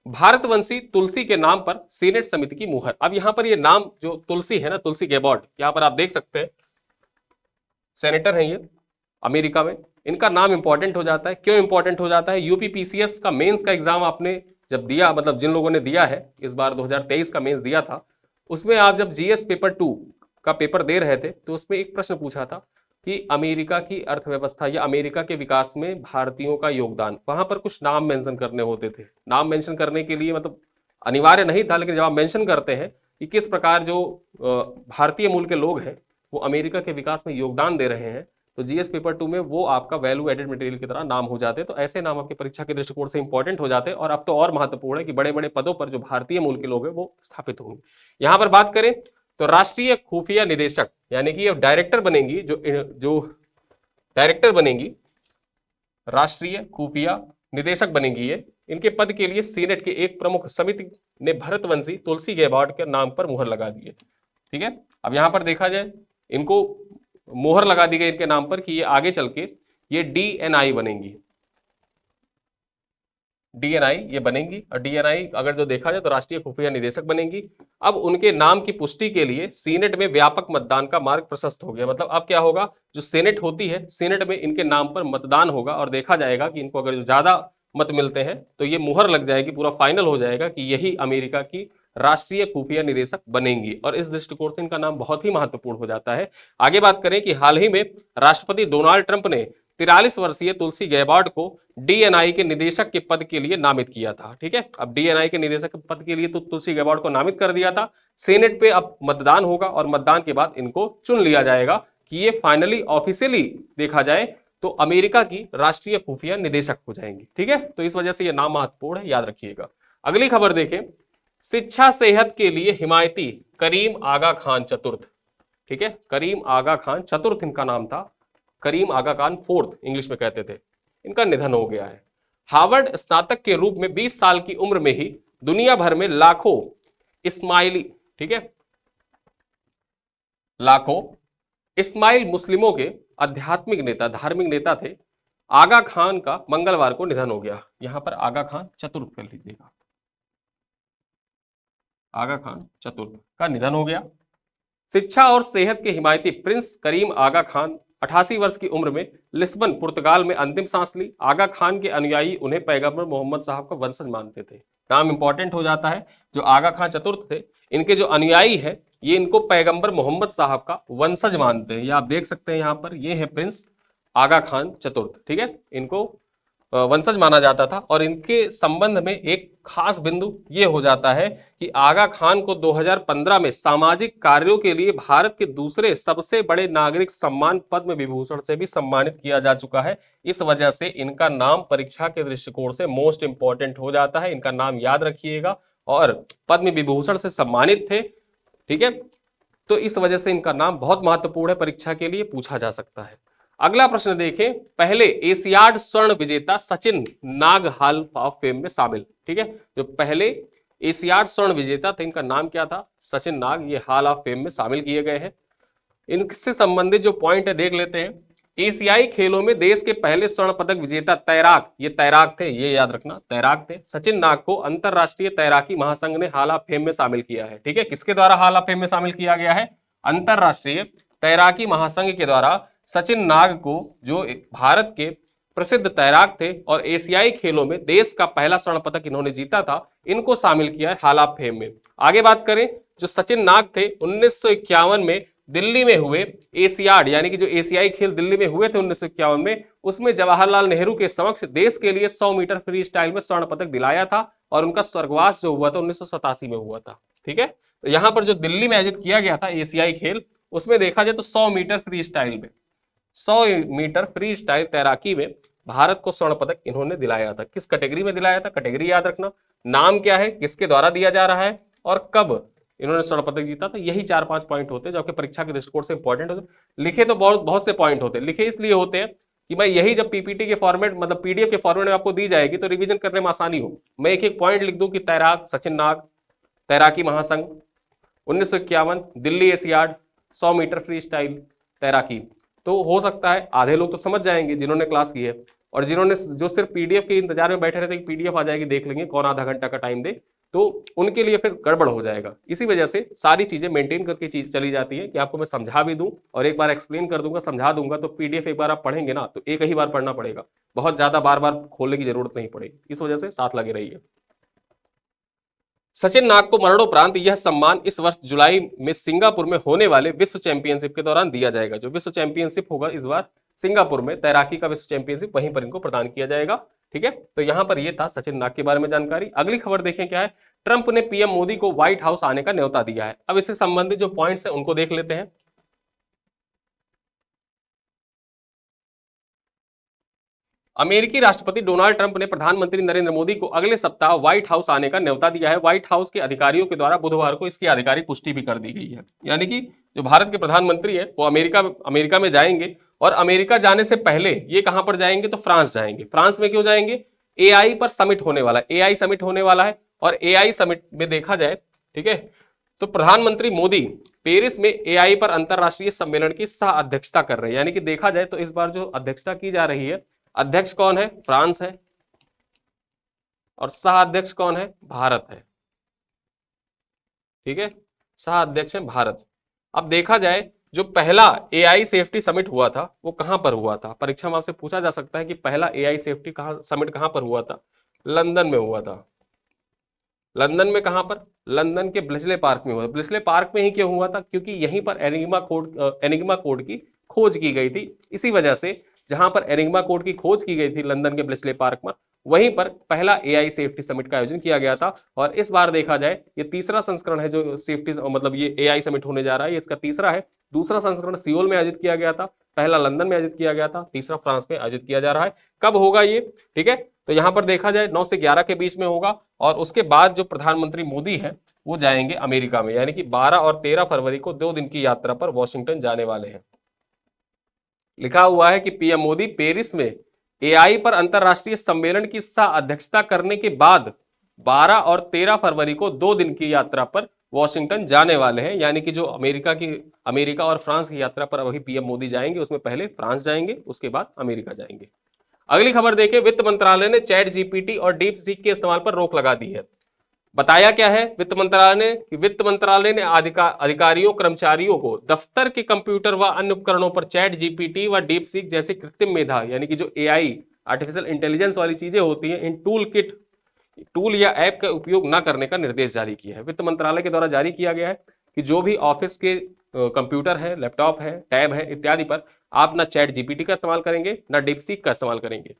भारतवंशी तुलसी के नाम पर सीनेट समिति की मुहर। अब यहां पर ये नाम जो तुलसी है ना, तुलसी गैबॉर्ड, यहां पर आप देख सकते हैं, सेनेटर है ये अमेरिका में, इनका नाम इंपॉर्टेंट हो जाता है। क्यों इंपॉर्टेंट हो जाता है? यूपीपीसीएस का मेंस का एग्जाम आपने जब दिया, मतलब जिन लोगों ने दिया है इस बार 2023 का मेंस दिया था, उसमें आप जब जीएस पेपर 2 का पेपर दे रहे थे तो उसमें एक प्रश्न पूछा था कि अमेरिका की अर्थव्यवस्था या अमेरिका के विकास में भारतीयों का योगदान, वहां पर कुछ नाम मेंशन करने होते थे। नाम मेंशन करने के लिए मतलब अनिवार्य नहीं था, लेकिन जब आप मेंशन करते हैं कि किस प्रकार जो भारतीय मूल के लोग हैं वो अमेरिका के विकास में योगदान दे रहे हैं, तो जीएस पेपर 2 में वो आपका वैल्यू एडेड मटेरियल की तरह नाम हो जाते हैं। तो ऐसे नाम आपकी परीक्षा के दृष्टिकोण से इंपॉर्टेंट हो जाते हैं। और अब तो और महत्वपूर्ण है कि बड़े बड़े पदों पर जो भारतीय मूल के लोग हैं वो स्थापित होंगे। यहां पर बात करें तो राष्ट्रीय खुफिया निदेशक, यानी कि ये डायरेक्टर बनेंगी, जो डायरेक्टर बनेंगी, राष्ट्रीय खुफिया निदेशक बनेंगी ये, इनके पद के लिए सीनेट के एक प्रमुख समिति ने भरतवंशी तुलसी गैबार्ड के नाम पर मुहर लगा दी है। ठीक है, अब यहां पर देखा जाए इनको मुहर लगा दी गई इनके नाम पर कि ये आगे चल के ये डीएनआई बनेंगी, डीएनआई ये बनेंगी। और डीएनआई अगर जो देखा जाए तो राष्ट्रीय खुफिया निदेशक बनेंगी। अब उनके नाम की पुष्टि के लिए सीनेट में व्यापक मतदान का मार्ग प्रशस्त हो गया। मतलब अब क्या होगा, जो सीनेट होती है, सीनेट में इनके नाम पर मतदान होगा और देखा जाएगा कि इनको अगर ज्यादा मत मिलते हैं तो ये मुहर लग जाएगी, पूरा फाइनल हो जाएगा कि यही अमेरिका की राष्ट्रीय खुफिया निदेशक बनेंगी। और इस दृष्टिकोण से इनका नाम बहुत ही महत्वपूर्ण हो जाता है। आगे बात करें कि हाल ही में राष्ट्रपति डोनाल्ड ट्रंप ने 43 वर्षीय तुलसी गैबार्ड को डीएनआई के निदेशक के पद के लिए नामित किया था। ठीक है, अब डीएनआई के निदेशक के पद के लिए तो तुलसी गैबार्ड को नामित कर दिया था। सेनेट पे अब मतदान होगा और मतदान के बाद इनको चुन लिया जाएगा कि ये फाइनली ऑफिशियली देखा जाए तो अमेरिका की राष्ट्रीय खुफिया निदेशक हो जाएंगे। ठीक है, तो इस वजह से यह नाम महत्वपूर्ण है, याद रखिएगा। अगली खबर देखें, शिक्षा सेहत के लिए हिमायती करीम आगा खान चतुर्थ। ठीक है, करीम आगा खान चतुर्थ इनका नाम था, करीम आगा खान फोर्थ इंग्लिश में कहते थे। इनका निधन हो गया है। हार्वर्ड स्नातक के रूप में 20 साल की उम्र में ही दुनिया भर में लाखों इस्माइली, ठीक है, लाखों इस्माइल मुस्लिमों के आध्यात्मिक नेता, धार्मिक नेता थे। आगा खान का मंगलवार को निधन हो गया। यहां पर आगा खान चतुर्थ कर लीजिएगा, आगा खान चतुर्थ का निधन हो गया। शिक्षा और सेहत के हिमायती प्रिंस करीम आगा खान 88 वर्ष की उम्र में लिस्बन पुर्तगाल में अंतिम सांस ली। आगा खान के अनुयायी उन्हें पैगंबर मोहम्मद साहब का वंशज मानते थे। नाम इंपॉर्टेंट हो जाता है। जो आगा खान चतुर्थ थे, इनके जो अनुयायी है ये इनको पैगंबर मोहम्मद साहब का वंशज मानते हैं। ये आप देख सकते हैं, यहां पर ये है प्रिंस आगा खान चतुर्थ। ठीक है, इनको वंशज माना जाता था। और इनके संबंध में एक खास बिंदु ये हो जाता है कि आगा खान को 2015 में सामाजिक कार्यों के लिए भारत के दूसरे सबसे बड़े नागरिक सम्मान पद्म विभूषण से भी सम्मानित किया जा चुका है। इस वजह से इनका नाम परीक्षा के दृष्टिकोण से मोस्ट इंपॉर्टेंट हो जाता है। इनका नाम याद रखिएगा। और पद्म विभूषण से सम्मानित थे। ठीक है, तो इस वजह से इनका नाम बहुत महत्वपूर्ण है, परीक्षा के लिए पूछा जा सकता है। अगला प्रश्न देखें, पहले एशियाड स्वर्ण विजेता सचिन नाग हॉल ऑफ फेम में शामिल। ठीक है, जो पहले एशियाड स्वर्ण विजेता थे इनका नाम क्या था, सचिन नाग, ये हॉल ऑफ फेम में शामिल किए गए हैं। इनसे संबंधित जो पॉइंट है देख लेते हैं। एशियाई खेलों में देश के पहले स्वर्ण पदक विजेता तैराक, ये तैराक थे, ये याद रखना, तैराक थे। सचिन नाग को अंतरराष्ट्रीय तैराकी महासंघ ने हॉल ऑफ फेम में शामिल किया है। ठीक है, किसके द्वारा हॉल ऑफ फेम में शामिल किया गया है, अंतरराष्ट्रीय तैराकी महासंघ के द्वारा सचिन नाग को, जो भारत के प्रसिद्ध तैराक थे और एशियाई खेलों में देश का पहला स्वर्ण पदक इन्होंने जीता था, इनको शामिल किया है हॉल ऑफ फेम में। आगे बात करें, जो सचिन नाग थे 1951 में दिल्ली में हुए एशियाड, यानी कि जो एशियाई खेल दिल्ली में हुए थे 1951 में, उसमें जवाहरलाल नेहरू के समक्ष देश के लिए 100 मीटर फ्री स्टाइल में स्वर्ण पदक दिलाया था। और उनका स्वर्गवास जो हुआ था 1987 में हुआ था। ठीक है, तो यहां पर जो दिल्ली में आयोजित किया गया था एशियाई खेल, उसमें देखा जाए तो 100 मीटर फ्री स्टाइल में, 100 मीटर फ्री स्टाइल तैराकी में भारत को स्वर्ण पदक इन्होंने दिलाया था। किस कैटेगरी में दिलाया था, कैटेगरी याद रखना, नाम क्या है, किसके द्वारा दिया जा रहा है और कब इन्होंने स्वर्ण पदक जीता था। यही 4-5 पॉइंट होते हैं जो आपके परीक्षा के दृष्टिकोण से इंपॉर्टेंट होते हैं। लिखे तो बहुत से पॉइंट होते हैं, लिखे इसलिए होते हैं कि भाई यही जब पीपीटी के फॉर्मेट, मतलब पीडीएफ के फॉर्मेट में आपको दी जाएगी तो रिवीजन करने में आसानी हो। मैं एक एक पॉइंट लिख दूं कि तैराक सचिन नाग, तैराकी महासंघ, 1951 Delhi Asiad, 100 metre freestyle तैराकी, तो हो सकता है आधे लोग तो समझ जाएंगे जिन्होंने क्लास की है, और जिन्होंने जो सिर्फ पीडीएफ के इंतजार में बैठे रहते कि पीडीएफ आ जाएगी देख लेंगे, कौन आधा घंटा का टाइम दे, तो उनके लिए फिर गड़बड़ हो जाएगा। इसी वजह से सारी चीजें मेंटेन करके चीज चली जाती है कि आपको मैं समझा भी दूं और एक बार एक्सप्लेन कर दूंगा, समझा दूंगा, तो पीडीएफ एक बार आप पढ़ेंगे ना तो एक ही बार पढ़ना पड़ेगा, बहुत ज्यादा बार बार खोलने की जरूरत नहीं पड़ेगी। इस वजह से साथ लगे रहिए। सचिन नाग को मरणोपरांत यह सम्मान इस वर्ष जुलाई में सिंगापुर में होने वाले विश्व चैंपियनशिप के दौरान दिया जाएगा। जो विश्व चैंपियनशिप होगा इस बार सिंगापुर में, तैराकी का विश्व चैंपियनशिप, वहीं पर इनको प्रदान किया जाएगा। ठीक है, तो यहां पर यह था सचिन नाग के बारे में जानकारी। अगली खबर देखें क्या है। ट्रंप ने पीएम मोदी को व्हाइट हाउस आने का न्योता दिया है। अब इससे संबंधित जो पॉइंट्स हैं उनको देख लेते हैं। अमेरिकी राष्ट्रपति डोनाल्ड ट्रंप ने प्रधानमंत्री नरेंद्र मोदी को अगले सप्ताह व्हाइट हाउस आने का न्योता दिया है। व्हाइट हाउस के अधिकारियों के द्वारा बुधवार को इसकी आधिकारिक पुष्टि भी कर दी गई है। यानी कि जो भारत के प्रधानमंत्री है वो अमेरिका में जाएंगे, और अमेरिका जाने से पहले ये कहां पर जाएंगे, तो फ्रांस जाएंगे। फ्रांस में क्यों जाएंगे, एआई पर समिट होने वाला है, एआई समिट होने वाला है। और एआई समिट में देखा जाए, ठीक है, तो प्रधानमंत्री मोदी पेरिस में एआई पर अंतरराष्ट्रीय सम्मेलन की सह अध्यक्षता कर रहे हैं। यानी कि देखा जाए तो इस बार जो अध्यक्षता की जा रही है, अध्यक्ष कौन है, फ्रांस है, और सह अध्यक्ष कौन है, भारत है। ठीक है, सह अध्यक्ष है भारत। अब देखा जाए जो पहला एआई सेफ्टी समिट हुआ था वो कहां पर हुआ था, परीक्षा में आपसे पूछा जा सकता है कि पहला एआई सेफ्टी समिट कहां पर हुआ था, लंदन में हुआ था। लंदन में कहां पर, लंदन के ब्लिसले पार्क में हुआ। ब्लिसले पार्क में ही क्यों हुआ था, क्योंकि यहीं पर एनिग्मा कोड की खोज की गई थी। इसी वजह से जहां पर एनिग्मा कोड की खोज की गई थी लंदन के ब्लिसले पार्क में, वहीं पर पहला एआई सेफ्टी समिट का आयोजन किया गया था। और इस बार देखा जाए ये तीसरा संस्करण है जो सेफ्टी मतलब ये एआई समिट होने जा रहा है, ये इसका तीसरा है। दूसरा संस्करण सियोल में आयोजित किया गया था, पहला लंदन में आयोजित किया गया था, तीसरा फ्रांस में आयोजित किया जा रहा है। कब होगा ये, ठीक है, तो यहां पर देखा जाए 9 से 11 के बीच में होगा। और उसके बाद जो प्रधानमंत्री मोदी है वो जाएंगे अमेरिका में, यानी कि 12 और 13 फरवरी को 2 दिन की यात्रा पर वॉशिंगटन जाने वाले हैं। लिखा हुआ है कि पीएम मोदी पेरिस में एआई पर अंतरराष्ट्रीय सम्मेलन की सह अध्यक्षता करने के बाद 12 और 13 फरवरी को 2 दिन की यात्रा पर वॉशिंगटन जाने वाले हैं। यानी कि जो अमेरिका और फ्रांस की यात्रा पर अभी पीएम मोदी जाएंगे, उसमें पहले फ्रांस जाएंगे, उसके बाद अमेरिका जाएंगे। अगली खबर देखिए, वित्त मंत्रालय ने चैट जीपीटी और डीप सीक के इस्तेमाल पर रोक लगा दी है। बताया क्या है वित्त मंत्रालय ने अधिकारियों कर्मचारियों को दफ्तर के कंप्यूटर व अन्य उपकरणों पर चैट जीपीटी व डीप सीक जैसे कृत्रिम मेधा यानी कि जो एआई आर्टिफिशियल इंटेलिजेंस वाली चीजें होती हैं, इन टूल या ऐप का उपयोग न करने का निर्देश जारी किया है। वित्त मंत्रालय के द्वारा जारी किया गया है कि जो भी ऑफिस के कंप्यूटर है, लैपटॉप है, टैब है इत्यादि पर आप ना चैट जीपीटी का इस्तेमाल करेंगे, ना डीपसीक का इस्तेमाल करेंगे।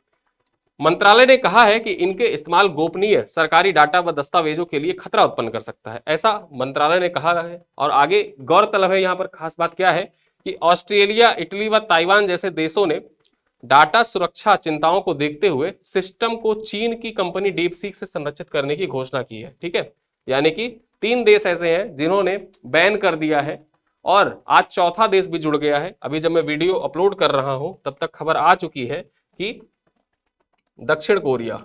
मंत्रालय ने कहा है कि इनके इस्तेमाल गोपनीय सरकारी डाटा व दस्तावेजों के लिए खतरा उत्पन्न कर सकता है, ऐसा मंत्रालय ने कहा है। और आगे गौरतलब है, यहां पर खास बात क्या है कि ऑस्ट्रेलिया, इटली व ताइवान जैसे देशों ने डाटा सुरक्षा चिंताओं को देखते हुए सिस्टम को चीन की कंपनी डीपसीक से संरक्षित करने की घोषणा की है। ठीक है, यानी कि 3 देश ऐसे हैं जिन्होंने बैन कर दिया है, और आज चौथा देश भी जुड़ गया है। अभी जब मैं वीडियो अपलोड कर रहा हूं तब तक खबर आ चुकी है कि दक्षिण कोरिया,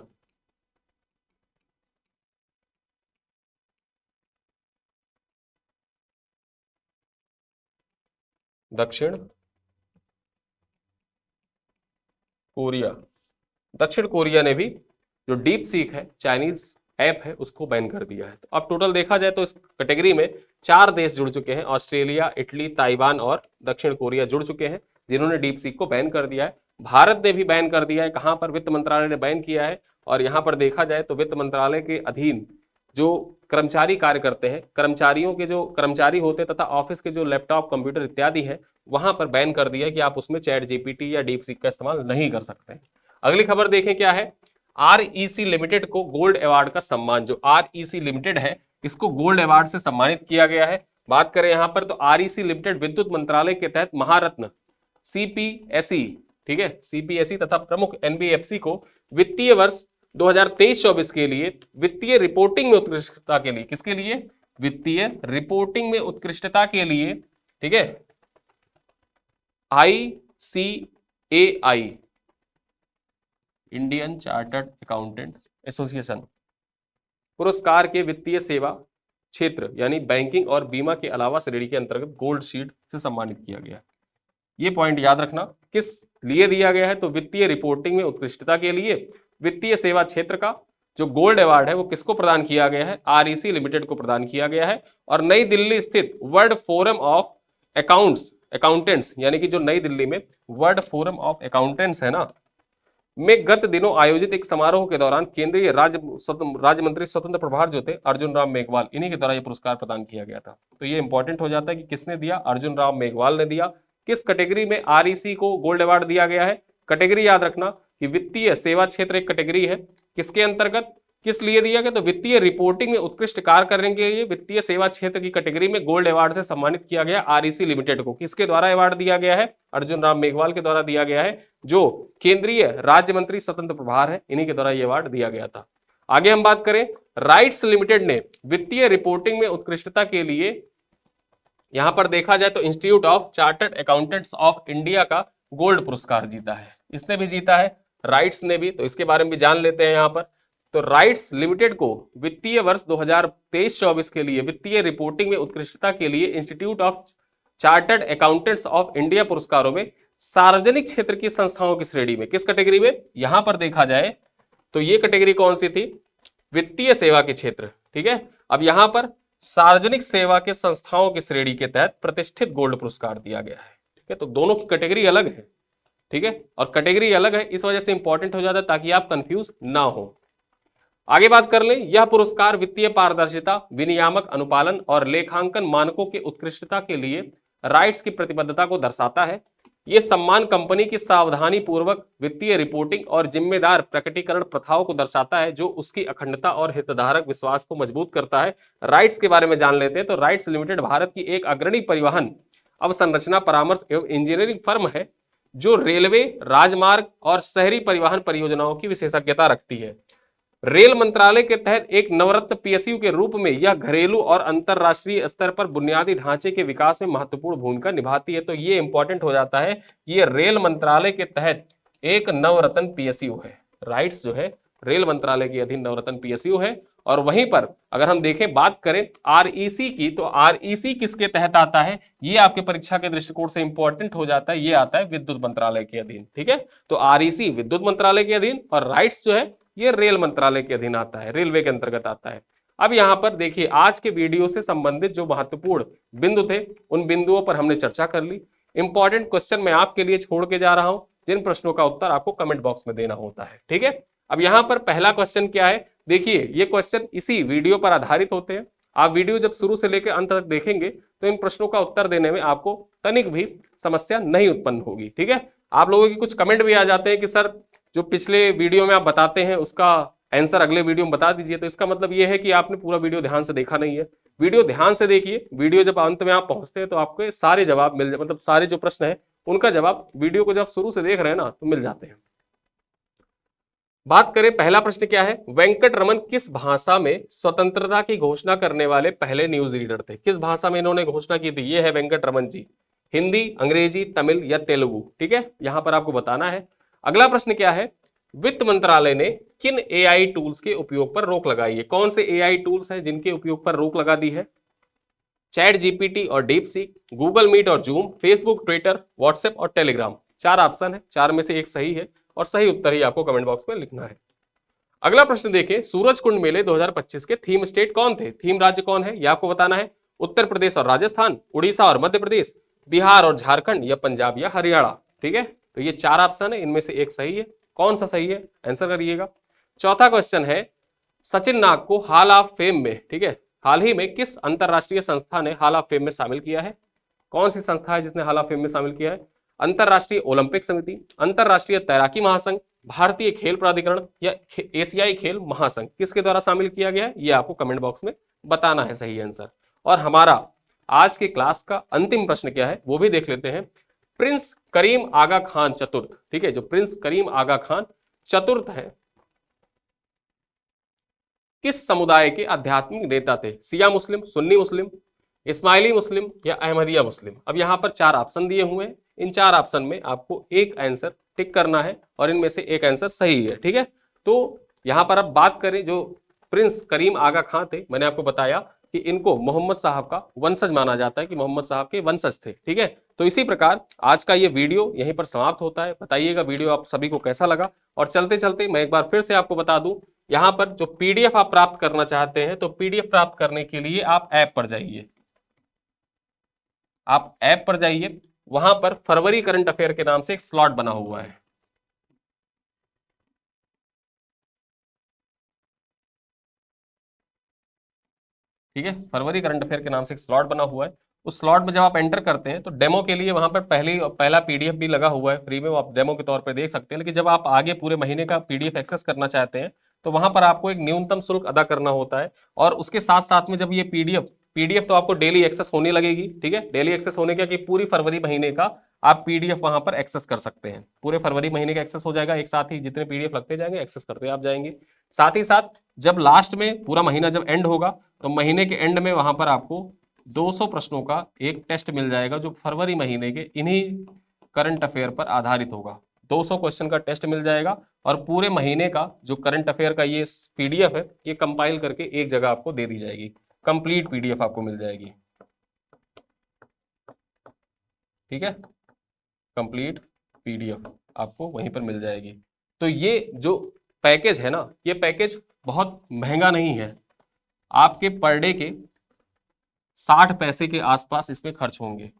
दक्षिण कोरिया दक्षिण कोरिया ने भी जो डीप सीक है चाइनीज ऐप है उसको बैन कर दिया है। तो अब टोटल देखा जाए तो इस कैटेगरी में 4 देश जुड़ चुके हैं, ऑस्ट्रेलिया, इटली, ताइवान और दक्षिण कोरिया जुड़ चुके हैं जिन्होंने डीप सीक को बैन कर दिया है। भारत ने भी बैन कर दिया है। कहां पर, वित्त मंत्रालय ने बैन किया है। और यहां पर देखा जाए तो वित्त मंत्रालय के अधीन जो कर्मचारी कार्य करते हैं, कर्मचारियों के जो कर्मचारी होते हैं तथा ऑफिस के जो लैपटॉप, कंप्यूटर इत्यादि है, वहां पर बैन कर दिया है कि आप उसमें चैट जीपीटी या डीप सीक का इस्तेमाल नहीं कर सकते हैं। अगली खबर देखें क्या है, आरईसी लिमिटेड को गोल्ड अवार्ड का सम्मान। जो आरईसी लिमिटेड है इसको गोल्ड अवार्ड से सम्मानित किया गया है। बात करें यहां पर तो आरईसी लिमिटेड विद्युत मंत्रालय के तहत महारत्न सीपीएसई, ठीक है, सीपीएसई तथा प्रमुख एनबीएफसी को वित्तीय वर्ष 2023-24 के लिए वित्तीय रिपोर्टिंग में उत्कृष्टता के लिए, किसके लिए, वित्तीय रिपोर्टिंग में उत्कृष्टता के लिए, ठीक है, ICAI Indian chartered accountant association पुरस्कार के वित्तीय सेवा क्षेत्र यानी बैंकिंग और बीमा के अलावा श्रेणी के अंतर्गत गोल्ड शील्ड से सम्मानित किया गया। ये पॉइंट याद रखना, किस लिए दिया गया है, तो वित्तीय रिपोर्टिंग में उत्कृष्टता के लिए, वित्तीय सेवा क्षेत्र का जो गोल्ड अवार्ड है वो किसको प्रदान किया गया है? आरईसी लिमिटेड को प्रदान किया गया है। और नई दिल्ली स्थित वर्ल्ड फोरम ऑफ अकाउंटेंट्स, यानी कि जो नई दिल्ली में वर्ल्ड फोरम ऑफ अकाउंटेंट्स है ना, में गत दिनों आयोजित एक समारोह के दौरान केंद्रीय राज्य मंत्री स्वतंत्र प्रभार जो थे अर्जुन राम मेघवाल, इन्हीं के द्वारा यह पुरस्कार प्रदान किया गया था। तो ये इंपॉर्टेंट हो जाता है कि किसने दिया? अर्जुन राम मेघवाल ने दिया। किस कैटेगरी में आरईसी को गोल्ड अवार्ड दिया गया है? कैटेगरी याद रखना कि वित्तीय सेवा क्षेत्र एक कैटेगरी है। किसके अंतर्गत किस लिए दिया गया? तो वित्तीय रिपोर्टिंग में उत्कृष्ट कार्य करने के लिए वित्तीय सेवा क्षेत्र की कैटेगरी में गोल्ड अवार्ड से सम्मानित किया गया आरईसी लिमिटेड को। किसके द्वारा अवार्ड दिया गया है? अर्जुन राम मेघवाल के द्वारा दिया गया है, जो केंद्रीय राज्य मंत्री स्वतंत्र प्रभार है, इन्हीं के द्वारा यह अवार्ड दिया गया था। आगे हम बात करें, राइट्स लिमिटेड ने वित्तीय रिपोर्टिंग में उत्कृष्टता के लिए, यहां पर देखा जाए तो institute of chartered accountants of India का गोल्ड पुरस्कार जीता है। इसने भी जीता है, राइट्स ने भी, तो इसके बारे में भी जान लेते हैं यहां पर। तो राइट्स लिमिटेड को वित्तीय वर्ष 2023-24 के लिए वित्तीय रिपोर्टिंग में उत्कृष्टता के लिए institute of chartered accountants of India पुरस्कारों में सार्वजनिक क्षेत्र की संस्थाओं की श्रेणी में, किस कैटेगरी में? यहां पर देखा जाए तो ये कैटेगरी कौन सी थी? वित्तीय सेवा के क्षेत्र, ठीक है। अब यहां पर सार्वजनिक सेवा के संस्थाओं की श्रेणी के तहत प्रतिष्ठित गोल्ड पुरस्कार दिया गया है, ठीक है। तो दोनों की कैटेगरी अलग है, ठीक है, और कैटेगरी अलग है, इस वजह से इंपॉर्टेंट हो जाता है ताकि आप कंफ्यूज ना हो। आगे बात कर लें, यह पुरस्कार वित्तीय पारदर्शिता, विनियामक अनुपालन और लेखांकन मानकों की उत्कृष्टता के लिए राइट्स की प्रतिबद्धता को दर्शाता है। यह सम्मान कंपनी की सावधानी पूर्वक वित्तीय रिपोर्टिंग और जिम्मेदार प्रकटीकरण प्रथाओं को दर्शाता है, जो उसकी अखंडता और हितधारक विश्वास को मजबूत करता है। राइट्स के बारे में जान लेते हैं। तो राइट्स लिमिटेड भारत की एक अग्रणी परिवहन अवसंरचना परामर्श एवं इंजीनियरिंग फर्म है, जो रेलवे, राजमार्ग और शहरी परिवहन परियोजनाओं की विशेषज्ञता रखती है। रेल मंत्रालय के तहत एक नवरत्न पीएसयू के रूप में यह घरेलू और अंतरराष्ट्रीय स्तर पर बुनियादी ढांचे के विकास में महत्वपूर्ण भूमिका निभाती है। तो ये इंपॉर्टेंट हो जाता है, ये रेल मंत्रालय के तहत एक नवरत्न पीएसयू है। राइट्स जो है रेल मंत्रालय के अधीन नवरत्न पीएसयू है। और वहीं पर अगर हम देखें, बात करें आरईसी की, तो आरईसी किसके तहत आता है? ये आपके परीक्षा के दृष्टिकोण से इंपॉर्टेंट हो जाता है, ये आता है विद्युत मंत्रालय के अधीन, ठीक है। तो आरईसी विद्युत मंत्रालय के अधीन और राइट्स जो है ये रेल मंत्रालय के अधीन आता है, रेलवे के अंतर्गत आता है। अब यहां पर देखिए, आज के वीडियो से संबंधित जो महत्वपूर्ण बिंदु थे, उन बिंदुओं पर हमने चर्चा कर ली। इंपॉर्टेंट क्वेश्चन मैं आपके लिए छोड़ के जा रहा हूं, जिन प्रश्नों का उत्तर आपको कमेंट बॉक्स में देना होता है, ठीक है। अब यहां पर पहला क्वेश्चन क्या है? देखिए, ये क्वेश्चन इसी वीडियो पर आधारित होते हैं। आप वीडियो जब शुरू से लेकर अंत तक देखेंगे तो इन प्रश्नों का उत्तर देने में आपको तनिक भी समस्या नहीं उत्पन्न होगी, ठीक है। आप लोगों की कुछ कमेंट भी आ जाते हैं कि सर, जो पिछले वीडियो में आप बताते हैं उसका आंसर अगले वीडियो में बता दीजिए। तो इसका मतलब ये है कि आपने पूरा वीडियो ध्यान से देखा नहीं है। वीडियो ध्यान से देखिए, वीडियो जब अंत में आप पहुंचते हैं तो आपको सारे जवाब मिल जाए, मतलब सारे जो प्रश्न है उनका जवाब वीडियो को जब शुरू से देख रहे हैं ना तो मिल जाते हैं। बात करें, पहला प्रश्न क्या है? वेंकट रमन किस भाषा में स्वतंत्रता की घोषणा करने वाले पहले न्यूज रीडर थे? किस भाषा में इन्होंने घोषणा की थी? ये है वेंकट रमन जी। हिंदी, अंग्रेजी, तमिल या तेलुगु, ठीक है, यहां पर आपको बताना है। अगला प्रश्न क्या है? वित्त मंत्रालय ने किन एआई टूल्स के उपयोग पर रोक लगाई है? कौन से एआई टूल्स हैं जिनके उपयोग पर रोक लगा दी है? चैट जीपीटी और डीप सीक, गूगल मीट और जूम, फेसबुक, ट्विटर, व्हाट्सएप और टेलीग्राम। 4 ऑप्शन है, 4 में से एक सही है और सही उत्तर ही आपको कमेंट बॉक्स में लिखना है। अगला प्रश्न देखिए, सूरज कुंड मेले 2025 के थीम स्टेट कौन थे? थीम राज्य कौन है? यह आपको बताना है। उत्तर प्रदेश और राजस्थान, उड़ीसा और मध्य प्रदेश, बिहार और झारखंड या पंजाब या हरियाणा, ठीक है। तो ये 4 ऑप्शन है, इनमें से एक सही है। कौन सा सही है? आंसर करिएगा। चौथा क्वेश्चन है, सचिन नाग को हॉल ऑफ फेम में, ठीक है, हाल ही में किस अंतरराष्ट्रीय संस्था ने हॉल ऑफ फेम में शामिल किया है? कौन सी संस्था है जिसने हॉल ऑफ फेम में शामिल किया है? अंतरराष्ट्रीय ओलंपिक समिति, अंतरराष्ट्रीय तैराकी महासंघ, भारतीय खेल प्राधिकरण या एशियाई खेल महासंघ, किसके द्वारा शामिल किया गया है? ये आपको कमेंट बॉक्स में बताना है सही आंसर। और हमारा आज के क्लास का अंतिम प्रश्न क्या है वो भी देख लेते हैं। प्रिंस करीम आगा खान चतुर्थ, ठीक है, जो प्रिंस करीम आगा खान चतुर्थ है, किस समुदाय के आध्यात्मिक नेता थे? शिया मुस्लिम, सुन्नी मुस्लिम, इस्माइली मुस्लिम या अहमदिया मुस्लिम? अब यहां पर 4 ऑप्शन दिए हुए हैं, इन 4 ऑप्शन में आपको एक आंसर टिक करना है और इनमें से एक आंसर सही है, ठीक है। तो यहां पर अब बात करें, जो प्रिंस करीम आगा खान थे, मैंने आपको बताया कि इनको मोहम्मद साहब का वंशज माना जाता है, कि मोहम्मद साहब के वंशज थे। ठीक है, तो इसी प्रकार आज का ये वीडियो यहीं पर समाप्त होता है। बताइएगा वीडियो आप सभी को कैसा लगा। और चलते चलते मैं एक बार फिर से आपको बता दूं, यहां पर जो पीडीएफ आप प्राप्त करना चाहते हैं, तो पीडीएफ प्राप्त करने के लिए आप ऐप पर जाइए। आप ऐप पर जाइए, वहां पर फरवरी करंट अफेयर के नाम से एक स्लॉट बना हुआ है। ठीक है, फरवरी करंट अफेयर के नाम से एक स्लॉट बना हुआ है। उस स्लॉट में जब आप एंटर करते हैं तो डेमो के लिए वहां पर पहला पीडीएफ भी लगा हुआ है फ्री में, वो आप डेमो के तौर पर देख सकते हैं। लेकिन जब आप आगे पूरे महीने का पीडीएफ एक्सेस करना चाहते हैं तो वहां पर आपको एक न्यूनतम शुल्क अदा करना होता है। और उसके साथ साथ में जब ये पीडीएफ तो आपको डेली एक्सेस होने लगेगी। ठीक है, डेली एक्सेस होने का कि पूरी फरवरी महीने का आप पीडीएफ वहां पर एक्सेस कर सकते हैं। पूरे फरवरी महीने का एक्सेस हो जाएगा, एक साथ ही जितने पीडीएफ लगते जाएंगे एक्सेस करते आप जाएंगे। साथ ही साथ जब लास्ट में पूरा महीना जब एंड होगा तो महीने के एंड में वहां पर आपको 200 प्रश्नों का एक टेस्ट मिल जाएगा, जो फरवरी महीने के इन्हीं करंट अफेयर पर आधारित होगा। 200 क्वेश्चन का टेस्ट मिल जाएगा और पूरे महीने का जो करंट अफेयर का ये पीडीएफ है, ये कंपाइल करके एक जगह आपको दे दी जाएगी। कंप्लीट पीडीएफ आपको मिल जाएगी। ठीक है, कंप्लीट पीडीएफ आपको वहीं पर मिल जाएगी। तो ये जो पैकेज है ना, ये पैकेज बहुत महंगा नहीं है। आपके पर डे के 60 पैसे के आसपास इसमें खर्च होंगे।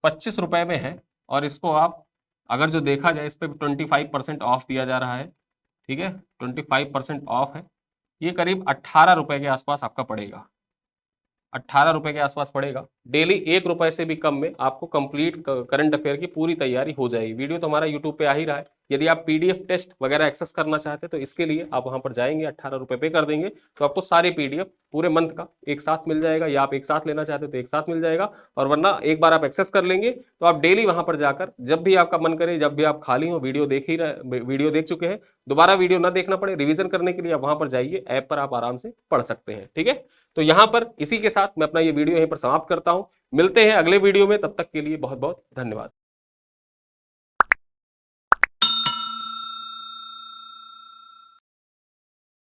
25 रुपए में है और इसको आप अगर जो देखा जाए इस पर 25% ऑफ दिया जा रहा है। ठीक है, 25% ऑफ है। ये करीब 18 रुपए के आसपास आपका पड़ेगा। 18 रुपए के आसपास पड़ेगा। डेली 1 रुपए से भी कम में आपको कंप्लीट करंट अफेयर की पूरी तैयारी हो जाएगी। वीडियो तो हमारा यूट्यूब पे आ ही रहा है। यदि आप पीडीएफ टेस्ट वगैरह एक्सेस करना चाहते हैं तो इसके लिए आप वहां पर जाएंगे, 18 रुपए पे कर देंगे तो आपको सारे पीडीएफ पूरे मंथ का एक साथ मिल जाएगा, या आप एक साथ लेना चाहते हो तो एक साथ मिल जाएगा। और वरना एक बार आप एक्सेस कर लेंगे तो आप डेली वहां पर जाकर जब भी आपका मन करे, जब भी आप खाली हो, वीडियो देख चुके हैं, दोबारा वीडियो ना देखना पड़े, रिवीजन करने के लिए आप वहां पर जाइए, ऐप पर आप आराम से पढ़ सकते हैं। ठीक है, तो यहां पर इसी के साथ मैं अपना ये वीडियो यहीं पर समाप्त करता हूं। मिलते हैं अगले वीडियो में, तब तक के लिए बहुत बहुत धन्यवाद।